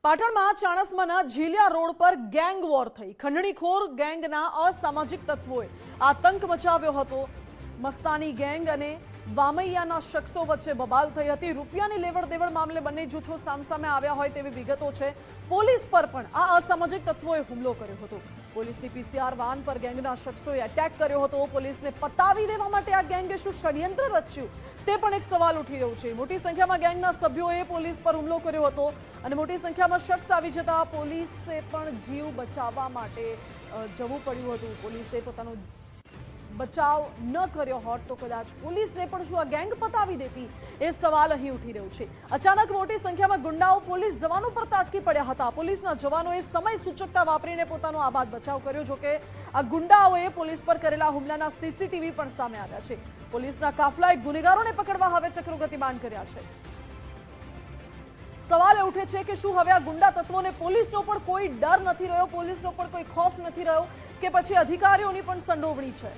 પાટણમાં ચાણસ્માના ઝીલિયા રોડ પર gang war થઈ। ખંડણીખોર ગેંગના અસામાજિક તત્વોએ આતંક મચાવ્યો હતો। મસ્તાની ગેંગ અને વામૈયાના શખ્સો વચ્ચે બબાલ થઈ હતી। રૂપિયાની લેવડ દેવડ મામલે બંને જૂથો સામસામે આવ્યા હોય તેવી વિગતો છે। પોલીસ પર પણ આ અસામાજિક તત્વોએ હુમલો કર્યો હતો। પોલીસની પીસીઆર વાન પર ગેંગના શખ્સોએ એટેક કર્યો હતો। પોલીસને પતાવી દેવા માટે આ ગેંગે શું ષડયંત્ર રચ્યું તે પણ એક સવાલ ઉઠી રહ્યો છે। મોટી સંખ્યામાં ગેંગના સભ્યોએ પોલીસ પર હુમલો કર્યો હતો અને મોટી સંખ્યામાં શખ્સ આવી જતા પોલીસે પણ જીવ બચાવવા માટે જવું પડ્યું હતું। પોલીસે પોતાનો બચાવ ન કર્યો હોત તો કદાચ પોલીસને પણ શું આ ગેંગ પતાવી દેતી એ સવાલ અહીં ઉઠી રહ્યો છે। અચાનક મોટી સંખ્યામાં ગુંડાઓ પોલીસ જવાનો પર તાટકી પડ્યા હતા। પોલીસના જવાનોએ સમય સૂચકતા વાપરીને પોતાનો આબાદ બચાવ કર્યો। જોકે આ ગુંડાઓએ પોલીસ પર કરેલા હુમલાના સીસીટીવી પણ સામે આવ્યા છે। પોલીસના કાફલાએ ગુનેગારોને પકડવા હવે ચક્રો ગતિમાન કર્યા છે। સવાલ એ ઉઠે છે કે શું હવે આ ગુંડા તત્વોને પોલીસનો પણ કોઈ ડર નથી રહ્યો, પોલીસનો પણ કોઈ ખોફ નથી રહ્યો કે પછી અધિકારીઓની પણ સંડોવણી છે।